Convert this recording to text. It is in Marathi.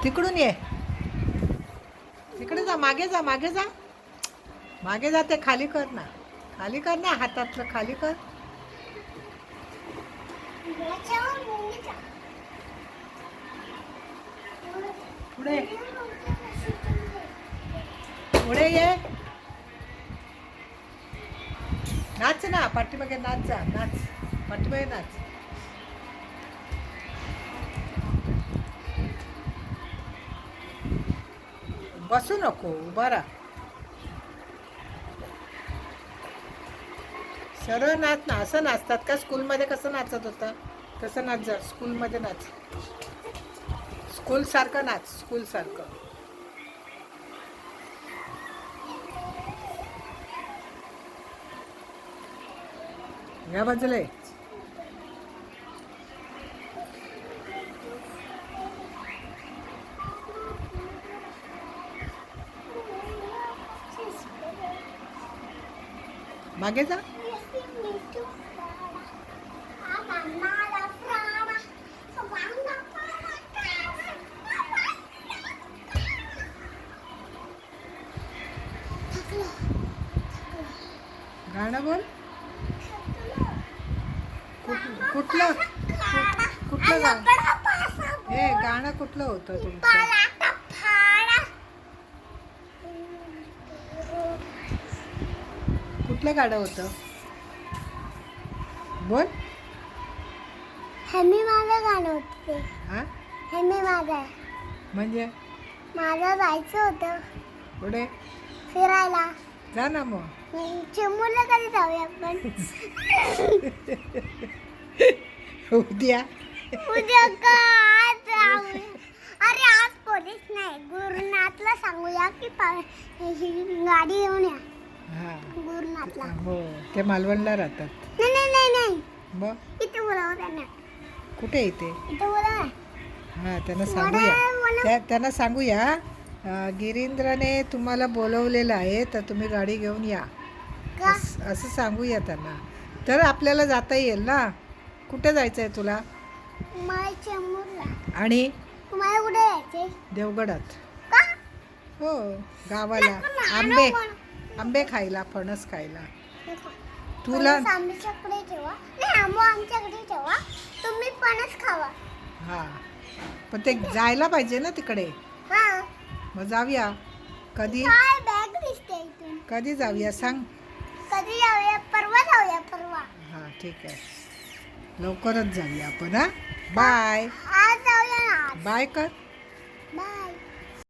तिकडून ये, तिकडे जा, मागे जा, मागे जा, मागे जा. ते खाली कर ना, खाली कर ना, हातातलं खाली कर. पुढे पुढे ये. नाच ना, पाठीमागे नाच जा, नाच, पाठीमागे नाच. बसू नको, उभा राहा. सरळ नाच ना. असं नाचतात का? स्कूलमध्ये कसं नाचत होतं तसं नाच जा. स्कूलमध्ये नाच, स्कूल सारखं नाच, स्कूल सारखं. या बाजूला ये. मागे जा. गाणं बोल. कुठलं कुठलं गाणं? हे गाणं कुठलं होतं तुमचं? कुठलं गाणं होतं? बोल. हे मी माझं गाणं होतं ते. हा, हे मी माझं म्हणजे माझं जायचं होतं पुढे फिरायला. जा ना मग. चिमूरला कधी जाऊया आपण? उद्या. उद्या का आज जाऊया? अरे आज पोलीस नाही, गुरुनाथला सांगूया की ही गाडी घेऊन या. हा, गुरुनाथला. हो, ते मालवणला राहतात. नाही नाही नाही नाही, मग इथे बोलावं त्यांना. कुठे इथे? इथे बोला. हां, त्यांना सांगूया, त्यांना सांगूया गिरींद्रने तुम्हाला बोलवलेलं आहे, तर तुम्ही गाडी घेऊन या. का? असं सांगूया त्यांना, तर आपल्याला जाता येईल ना. कुठे जायचं आहे तुला? मला चिमूरला. आणि तुम्हाला कुठे जायचंय? देवगडात. का? हो, गावाला आंबे खायला, फणस खायला. तुला फणस आमच्याकडे ठेवा. नाही, आंबो आमच्याकडे ठेवा. तुम्ही फणस खावा. हां, पण ते जायला पाहिजे ना तिकडे. हा. मग जाऊया. कधी काय बॅग दिसते इथून? कधी जाऊया सांग. कधी जाऊया? परवा जाऊया, परवा. हां, ठीक आहे, लवकरच जाऊया आपण. हां, बाय. आज जाऊया ना. बाय कर. बाय.